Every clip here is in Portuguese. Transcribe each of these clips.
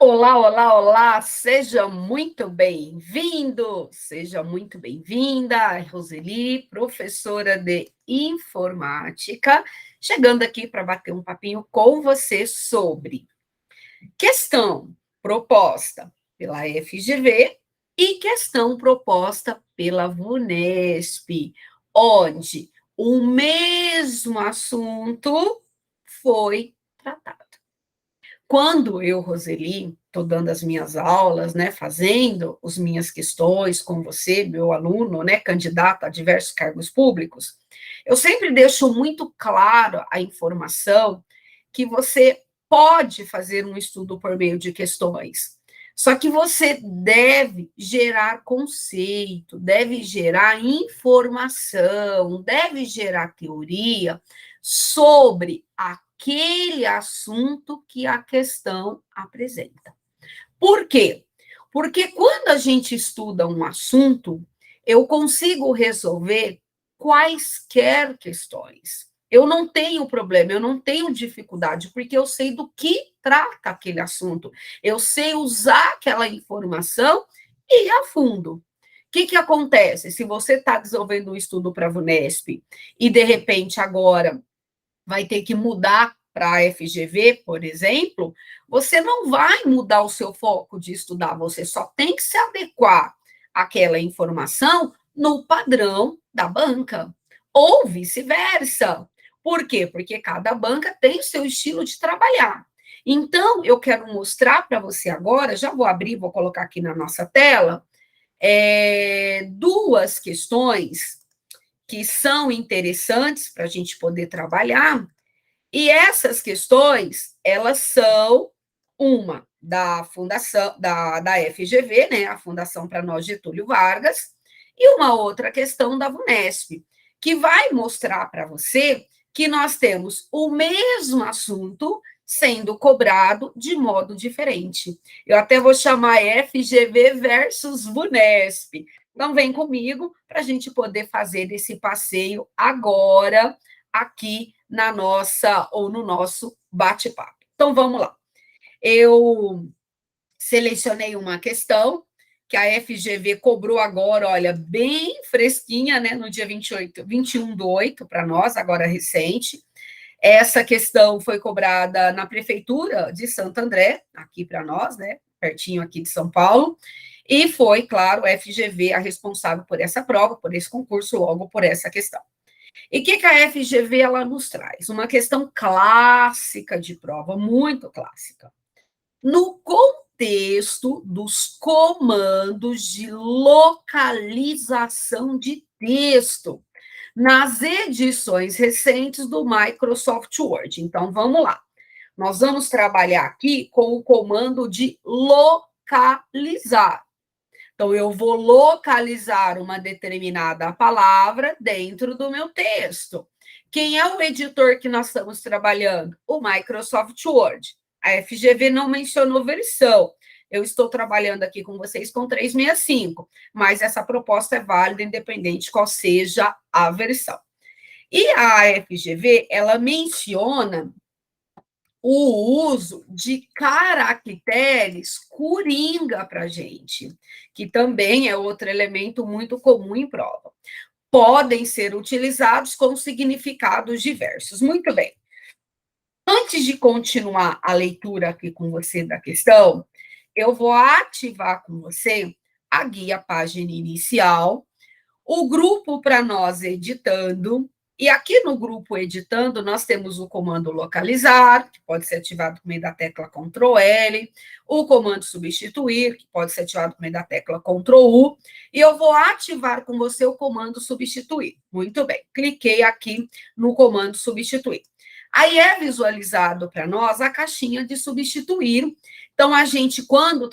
Olá, olá, olá, seja muito bem-vindo, seja muito bem-vinda, Roseli, professora de informática, chegando aqui para bater um papinho com você sobre questão proposta pela FGV e questão proposta pela VUNESP, onde o mesmo assunto foi tratado. Quando eu, Roseli, estou dando as minhas aulas, né, fazendo as minhas questões com você, meu aluno, né, candidato a diversos cargos públicos, eu sempre deixo muito claro a informação que você pode fazer um estudo por meio de questões. Só que você deve gerar conceito, deve gerar informação, deve gerar teoria sobre aquele assunto que a questão apresenta. Por quê? Porque quando a gente estuda um assunto, eu consigo resolver quaisquer questões. Eu não tenho problema, eu não tenho dificuldade, porque eu sei do que trata aquele assunto. Eu sei usar aquela informação e ir a fundo. O que acontece? Se você está desenvolvendo um estudo para a VUNESP e, de repente, agora vai ter que mudar para a FGV, por exemplo, você não vai mudar o seu foco de estudar, você só tem que se adequar àquela informação no padrão da banca, ou vice-versa. Por quê? Porque cada banca tem o seu estilo de trabalhar. Então, eu quero mostrar para você agora, já vou abrir, vou colocar aqui na nossa tela, duas questões que são interessantes para a gente poder trabalhar, e essas questões, elas são uma da Fundação, da FGV, né, a Fundação para Nós Getúlio Vargas, e uma outra questão da VUNESP, que vai mostrar para você que nós temos o mesmo assunto sendo cobrado de modo diferente. Eu até vou chamar FGV versus VUNESP. Então, vem comigo para a gente poder fazer esse passeio agora, aqui na nossa ou no nosso bate-papo. Então, vamos lá. Eu selecionei uma questão que a FGV cobrou agora, olha, bem fresquinha, né, no dia 21/8, para nós, agora recente. Essa questão foi cobrada na Prefeitura de Santo André, aqui para nós, né, pertinho aqui de São Paulo, e foi, claro, a FGV a responsável por essa prova, por esse concurso, logo por essa questão. E o que a FGV ela nos traz? Uma questão clássica de prova, muito clássica. No contexto dos comandos de localização de texto, nas edições recentes do Microsoft Word. Então, vamos lá. Nós vamos trabalhar aqui com o comando de localizar. Então, eu vou localizar uma determinada palavra dentro do meu texto. Quem é o editor que nós estamos trabalhando? O Microsoft Word. A FGV não mencionou versão. Eu estou trabalhando aqui com vocês com 365, mas essa proposta é válida, independente qual seja a versão. E a FGV, ela menciona o uso de caracteres coringa para a gente, que também é outro elemento muito comum em prova. Podem ser utilizados com significados diversos. Muito bem. Antes de continuar a leitura aqui com você da questão, eu vou ativar com você a guia página inicial, o grupo para nós editando, e aqui no grupo editando, nós temos o comando localizar, que pode ser ativado por meio da tecla Ctrl L, o comando substituir, que pode ser ativado por meio da tecla Ctrl U, e eu vou ativar com você o comando substituir. Muito bem, cliquei aqui no comando substituir. Aí é visualizado para nós a caixinha de substituir. Então, a gente, quando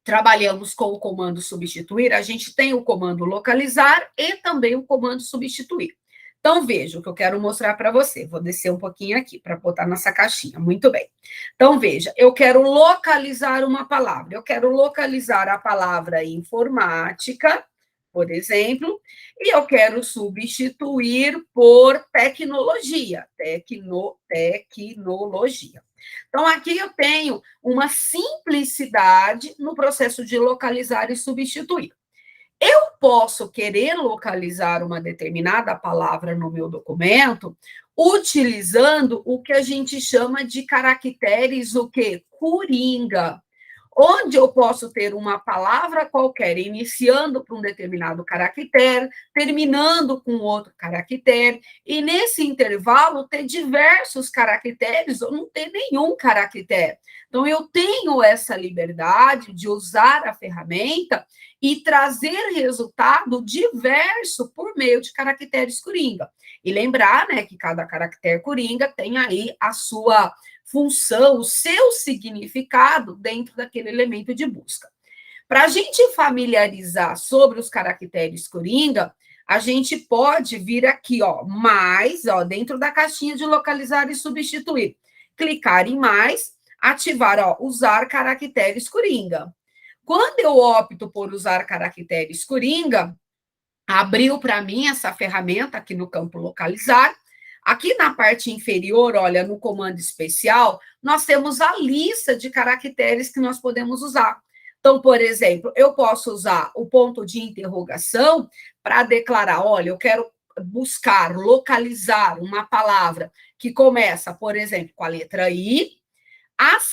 trabalhamos com o comando substituir, a gente tem o comando localizar e também o comando substituir. Então, veja o que eu quero mostrar para você. Vou descer um pouquinho aqui para botar nessa caixinha. Muito bem. Então, veja, eu quero localizar uma palavra. Eu quero localizar a palavra informática, por exemplo, e eu quero substituir por tecnologia. Tecnologia. Então, aqui eu tenho uma simplicidade no processo de localizar e substituir. Eu posso querer localizar uma determinada palavra no meu documento utilizando o que a gente chama de caracteres o quê? Coringa, onde eu posso ter uma palavra qualquer iniciando por um determinado caractere, terminando com outro caractere, e nesse intervalo ter diversos caracteres ou não ter nenhum caractere. Então, eu tenho essa liberdade de usar a ferramenta e trazer resultado diverso por meio de caracteres coringa. E lembrar, né, que cada caractere coringa tem aí a sua função, o seu significado dentro daquele elemento de busca. Para a gente familiarizar sobre os caracteres coringa, a gente pode vir aqui, ó, mais, ó, dentro da caixinha de localizar e substituir. Clicar em mais, ativar, ó, usar caracteres coringa. Quando eu opto por usar caracteres coringa, abriu para mim essa ferramenta aqui no campo localizar. Aqui na parte inferior, olha, no comando especial, nós temos a lista de caracteres que nós podemos usar. Então, por exemplo, eu posso usar o ponto de interrogação para declarar, olha, eu quero buscar, localizar uma palavra que começa, por exemplo, com a letra I.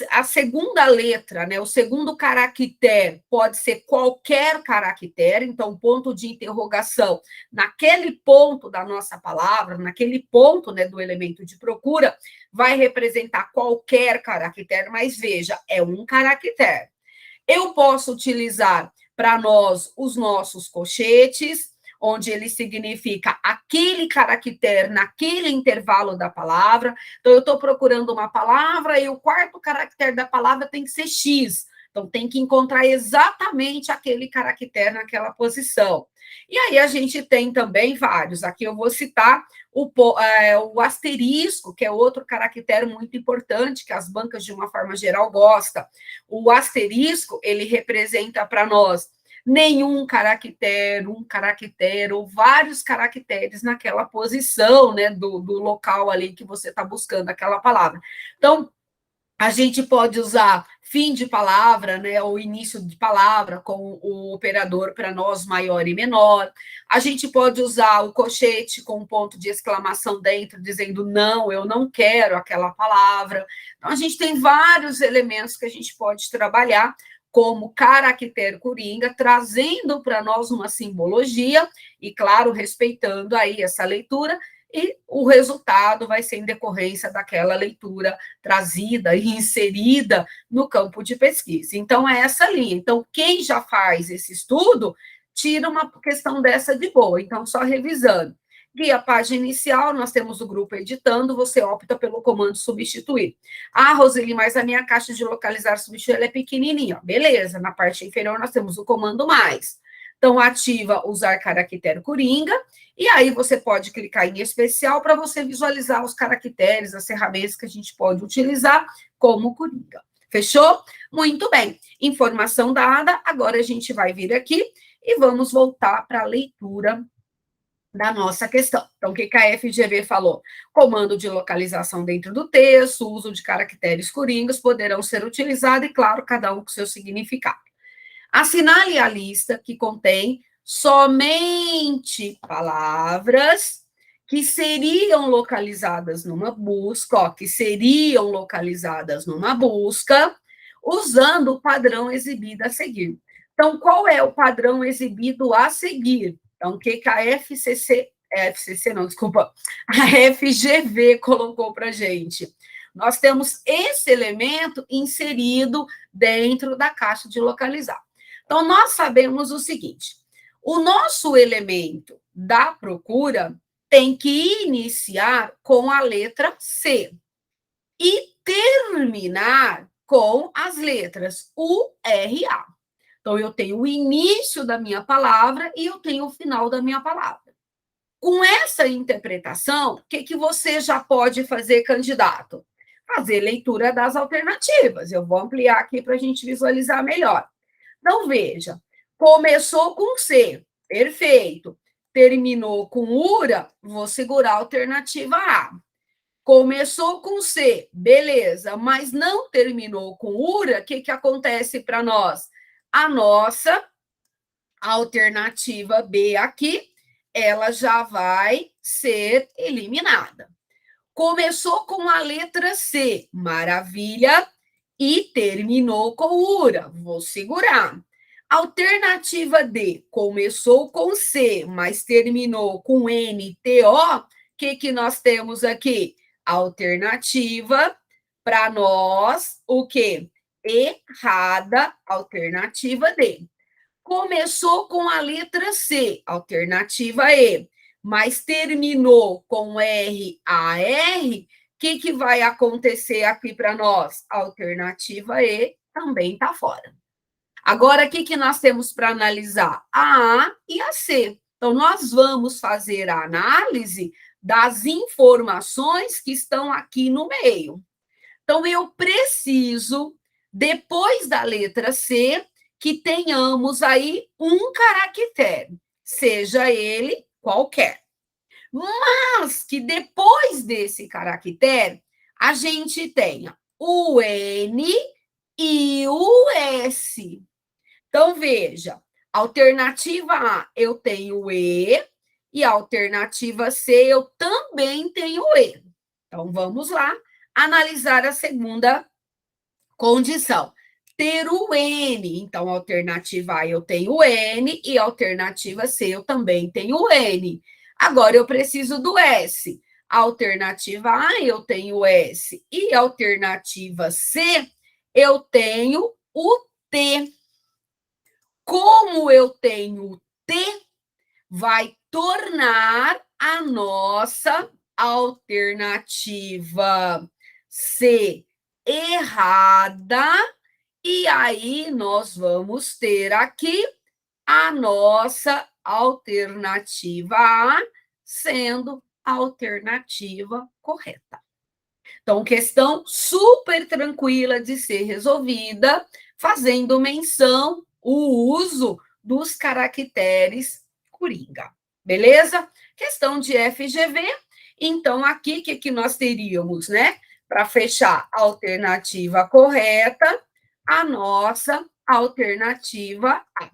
A segunda letra, né, o segundo caractere pode ser qualquer caractere, então, ponto de interrogação, naquele ponto da nossa palavra, naquele ponto, né, do elemento de procura, vai representar qualquer caractere, mas veja, é um caractere. Eu posso utilizar para nós os nossos colchetes, onde ele significa aquele caractere naquele intervalo da palavra. Então, eu estou procurando uma palavra e o quarto caractere da palavra tem que ser X. Então, tem que encontrar exatamente aquele caractere naquela posição. E aí, a gente tem também vários. Aqui eu vou citar o asterisco, que é outro caractere muito importante, que as bancas, de uma forma geral, gostam. O asterisco, ele representa para nós nenhum caractere, um caractere ou vários caracteres naquela posição, né, do local ali que você está buscando aquela palavra. Então, a gente pode usar fim de palavra, né, ou início de palavra com o operador para nós maior e menor. A gente pode usar o colchete com um ponto de exclamação dentro, dizendo não, eu não quero aquela palavra. Então, a gente tem vários elementos que a gente pode trabalhar como caractere coringa, trazendo para nós uma simbologia e, claro, respeitando aí essa leitura, e o resultado vai ser em decorrência daquela leitura trazida e inserida no campo de pesquisa. Então, é essa linha. Então, quem já faz esse estudo, tira uma questão dessa de boa. Então, só revisando. Guia página inicial, nós temos o grupo editando, você opta pelo comando substituir. Ah, Roseli, mas a minha caixa de localizar substituir ela é pequenininha. Beleza, na parte inferior nós temos o comando mais. Então, ativa usar caractere coringa, e aí você pode clicar em especial para você visualizar os caracteres, as ferramentas que a gente pode utilizar como coringa. Fechou? Muito bem. Informação dada, agora a gente vai vir aqui e vamos voltar para a leitura da nossa questão. Então, o que a FGV falou? Comando de localização dentro do texto, uso de caracteres coringas poderão ser utilizados, e, claro, cada um com seu significado. Assinale a lista que contém somente palavras que seriam localizadas numa busca, ó, que seriam localizadas numa busca, usando o padrão exibido a seguir. Então, qual é o padrão exibido a seguir? Então, o que a FCC não, desculpa, a FGV colocou para a gente? Nós temos esse elemento inserido dentro da caixa de localizar. Então, nós sabemos o seguinte: o nosso elemento da procura tem que iniciar com a letra C e terminar com as letras U, R, A. Então, eu tenho o início da minha palavra e eu tenho o final da minha palavra. Com essa interpretação, o que você já pode fazer, candidato? Fazer leitura das alternativas. Eu vou ampliar aqui para a gente visualizar melhor. Então, veja, começou com C, perfeito. Terminou com URA, vou segurar a alternativa A. Começou com C, beleza, mas não terminou com URA, o que acontece para nós? A nossa alternativa B aqui, ela já vai ser eliminada. Começou com a letra C, maravilha, e terminou com URA, vou segurar. Alternativa D, começou com C, mas terminou com NTO, o que nós temos aqui? Alternativa, para nós, o quê? Errada, alternativa D. Começou com a letra C, alternativa E, mas terminou com RAR, o que vai acontecer aqui para nós? Alternativa E também está fora. Agora, o que nós temos para analisar? A A e a C. Então, nós vamos fazer a análise das informações que estão aqui no meio. Então, eu preciso, depois da letra C, que tenhamos aí um caractere, seja ele qualquer. Mas que depois desse caractere, a gente tenha o N e o S. Então, veja, alternativa A, eu tenho E, e alternativa C, eu também tenho E. Então, vamos lá analisar a segunda condição. Ter o N. Então, alternativa A, eu tenho N, e alternativa C, eu também tenho N. Agora, eu preciso do S. Alternativa A, eu tenho S, e alternativa C, eu tenho o T. Como eu tenho T, vai tornar a nossa alternativa C errada, e aí nós vamos ter aqui a nossa alternativa A sendo a alternativa correta. Então, questão super tranquila de ser resolvida, fazendo menção o uso dos caracteres coringa. Beleza? Questão de FGV. Então, aqui, o que nós teríamos, né? Para fechar a alternativa correta, a nossa alternativa A.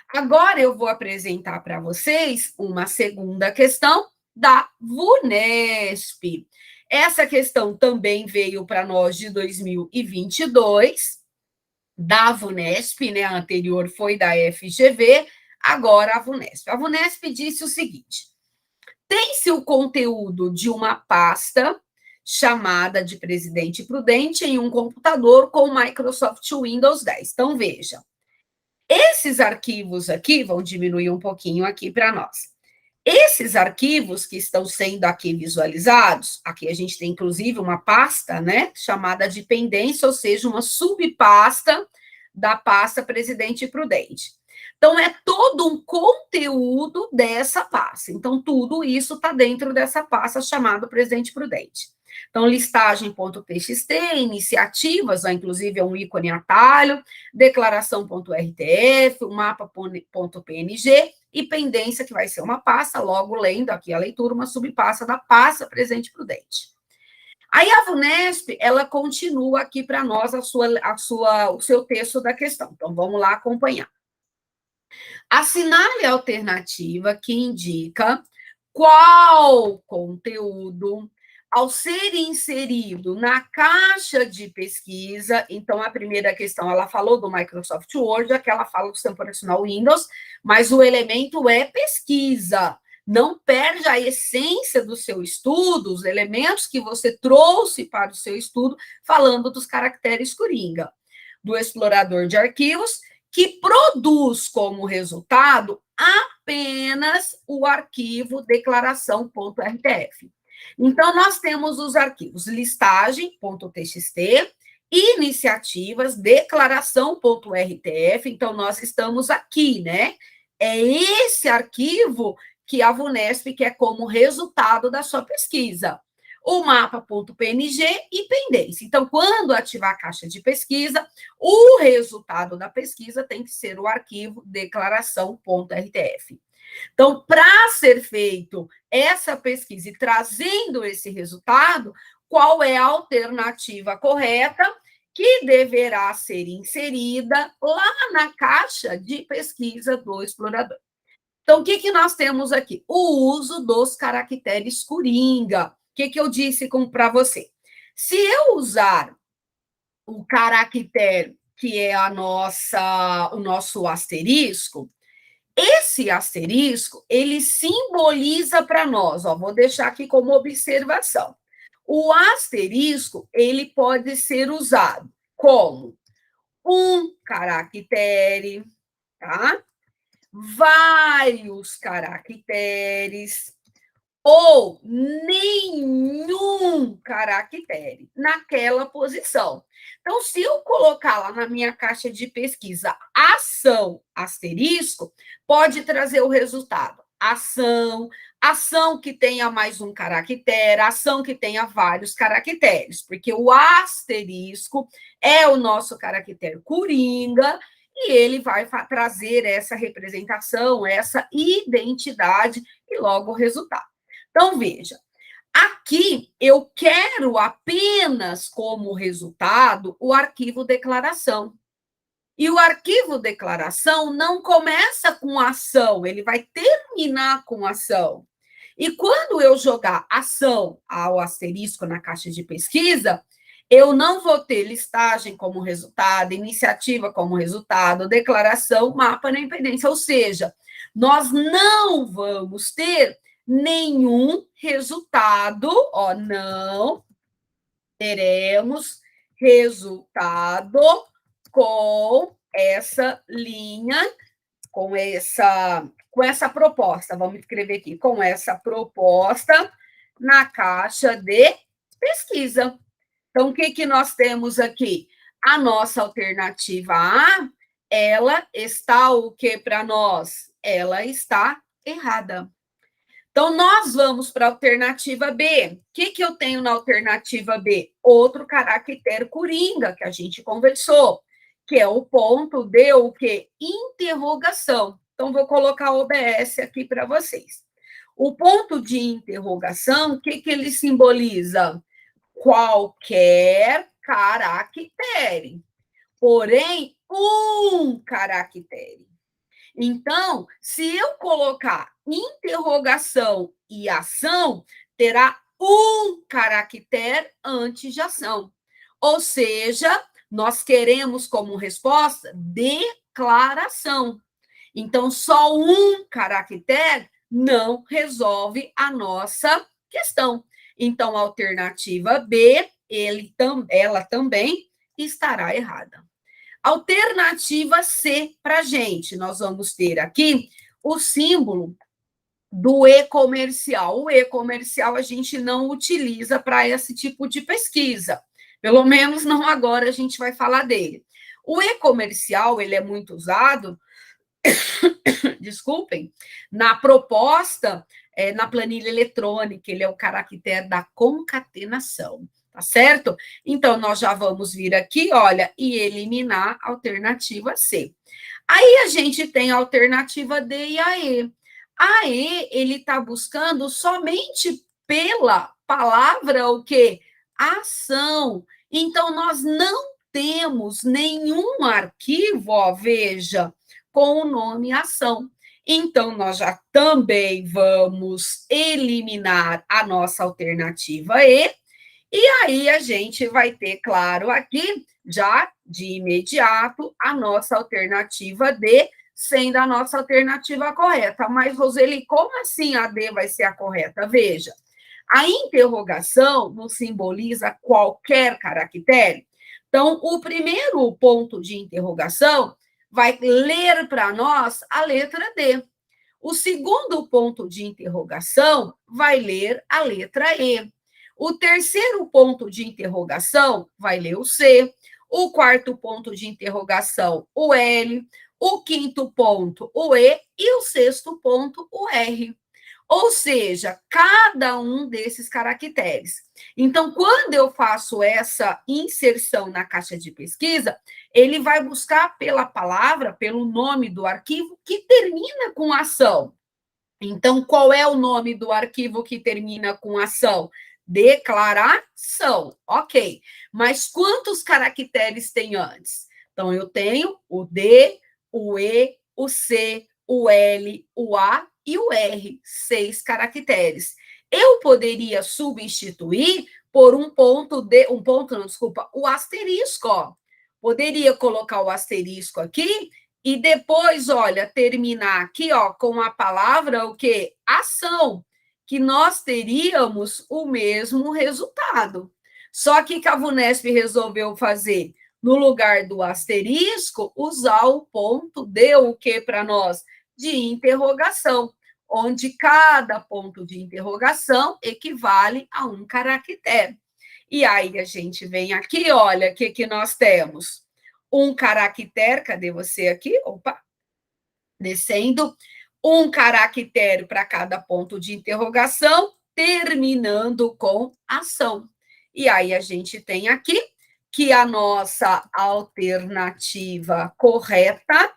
Agora, eu vou apresentar para vocês uma segunda questão da VUNESP. Essa questão também veio para nós de 2022, da VUNESP, né? A anterior foi da FGV, agora a VUNESP. A VUNESP disse o seguinte: tem-se o conteúdo de uma pasta chamada de Presidente Prudente em um computador com Microsoft Windows 10. Então, veja, esses arquivos aqui, vão diminuir um pouquinho aqui para nós. Esses arquivos que estão sendo aqui visualizados, aqui a gente tem inclusive uma pasta, né, chamada de pendência, ou seja, uma subpasta da pasta Presidente Prudente. Então, é todo um conteúdo dessa pasta. Então, tudo isso está dentro dessa pasta chamada Presidente Prudente. Então, listagem.txt, iniciativas, inclusive é um ícone atalho, declaração.rtf, o mapa.png e pendência, que vai ser uma pasta, logo lendo aqui a leitura, uma subpasta da pasta Presidente Prudente. Aí a VUNESP, ela continua aqui para nós o seu texto da questão. Então, vamos lá acompanhar. Assinale a alternativa que indica qual conteúdo, ao ser inserido na caixa de pesquisa. Então, a primeira questão, ela falou do Microsoft Word, aqui ela fala do sistema operacional Windows, mas o elemento é pesquisa. Não perde a essência do seu estudo, os elementos que você trouxe para o seu estudo, falando dos caracteres coringa. Do explorador de arquivos, que produz como resultado apenas o arquivo declaração.rtf. Então, nós temos os arquivos listagem.txt, iniciativas, declaração.rtf. Então, nós estamos aqui, né? É esse arquivo que a VUNESP quer como resultado da sua pesquisa. O mapa.png e pendência. Então, quando ativar a caixa de pesquisa, o resultado da pesquisa tem que ser o arquivo declaração.rtf. Então, para ser feito essa pesquisa e trazendo esse resultado, qual é a alternativa correta que deverá ser inserida lá na caixa de pesquisa do explorador? Então, o que nós temos aqui? O uso dos caracteres coringa. O que eu disse para você? Se eu usar o caractere que é o nosso asterisco, esse asterisco, ele simboliza para nós, ó, vou deixar aqui como observação. O asterisco, ele pode ser usado como um caractere, tá? Vários caracteres, ou nenhum caractere naquela posição. Então, se eu colocar lá na minha caixa de pesquisa ação asterisco, pode trazer o resultado ação, ação que tenha mais um caractere, ação que tenha vários caracteres, porque o asterisco é o nosso caractere coringa e ele vai trazer essa representação, essa identidade e logo o resultado. Então, veja, aqui eu quero apenas como resultado o arquivo declaração. E o arquivo declaração não começa com ação, ele vai terminar com ação. E quando eu jogar ação ao asterisco na caixa de pesquisa, eu não vou ter listagem como resultado, iniciativa como resultado, declaração, mapa nem pendência. Ou seja, nós não vamos ter nenhum resultado, ó, não teremos resultado com essa linha, com essa proposta, vamos escrever aqui, com essa proposta na caixa de pesquisa. Então, o que nós temos aqui? A nossa alternativa A, ela está o que para nós? Ela está errada. Então, nós vamos para a alternativa B. O que eu tenho na alternativa B? Outro caractere coringa que a gente conversou, que é o ponto de o quê? Interrogação. Então, vou colocar o OBS aqui para vocês. O ponto de interrogação, o que ele simboliza? Qualquer caractere, porém, um caractere. Então, se eu colocar interrogação e ação, terá um caractere antes de ação. Ou seja, nós queremos como resposta declaração. Então, só um caractere não resolve a nossa questão. Então, a alternativa B, ela também estará errada. Alternativa C para a gente, nós vamos ter aqui o símbolo do e-comercial. O e-comercial a gente não utiliza para esse tipo de pesquisa, pelo menos não agora a gente vai falar dele. O e-comercial, ele é muito usado, desculpem, na proposta, na planilha eletrônica, ele é o caractere da concatenação. Tá certo? Então, nós já vamos vir aqui, olha, e eliminar a alternativa C. Aí a gente tem a alternativa D e a E. A E, ele está buscando somente pela palavra o quê? Ação. Então, nós não temos nenhum arquivo, ó, veja, com o nome ação. Então, nós já também vamos eliminar a nossa alternativa E, e aí a gente vai ter, claro, aqui, já de imediato, a nossa alternativa D, sendo a nossa alternativa correta. Mas, Roseli, como assim a D vai ser a correta? Veja, a interrogação não simboliza qualquer caractere. Então, o primeiro ponto de interrogação vai ler para nós a letra D. O segundo ponto de interrogação vai ler a letra E. O terceiro ponto de interrogação vai ler o C. O quarto ponto de interrogação, o L. O quinto ponto, o E. E o sexto ponto, o R. Ou seja, cada um desses caracteres. Então, quando eu faço essa inserção na caixa de pesquisa, ele vai buscar pela palavra, pelo nome do arquivo, que termina com ação. Então, qual é o nome do arquivo que termina com ação? Declaração, ok. Mas quantos caracteres tem antes? Então, eu tenho o D, o E, o C, o L, o A e o R, 6 caracteres. Eu poderia substituir por o asterisco, ó. Poderia colocar o asterisco aqui e depois, olha, terminar aqui, ó, com a palavra o quê? Ação, que nós teríamos o mesmo resultado. Só que a VUNESP resolveu fazer, no lugar do asterisco, usar o ponto de o que para nós? De interrogação, onde cada ponto de interrogação equivale a um caractere. E aí a gente vem aqui, olha, o que nós temos? Um caractere, cadê você aqui? Opa, descendo. Um caractere para cada ponto de interrogação, terminando com ação. E aí a gente tem aqui que a nossa alternativa correta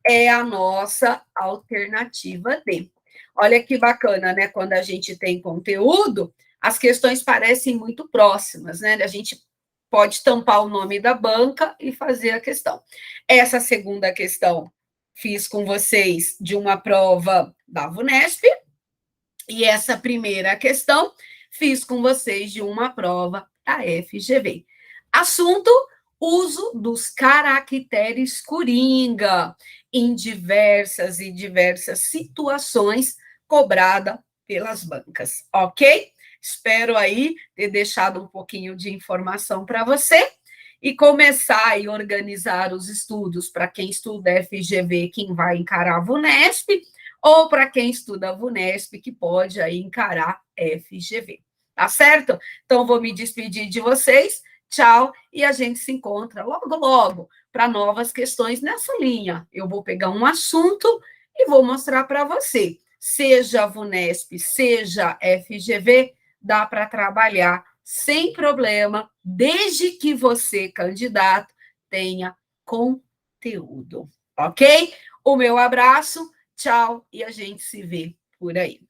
é a nossa alternativa D. Olha que bacana, né? Quando a gente tem conteúdo, as questões parecem muito próximas, né? A gente pode tampar o nome da banca e fazer a questão. Essa segunda questão fiz com vocês de uma prova da VUNESP, e essa primeira questão fiz com vocês de uma prova da FGV. Assunto: uso dos caracteres coringa em diversas situações cobrada pelas bancas, ok? Espero aí ter deixado um pouquinho de informação para você e começar a organizar os estudos para quem estuda FGV, quem vai encarar a VUNESP, ou para quem estuda a VUNESP, que pode aí encarar FGV. Tá certo? Então, vou me despedir de vocês. Tchau, e a gente se encontra logo para novas questões nessa linha. Eu vou pegar um assunto e vou mostrar para você. Seja VUNESP, seja FGV, dá para trabalhar sem problema, desde que você, candidato, tenha conteúdo, ok? O meu abraço, tchau, e a gente se vê por aí.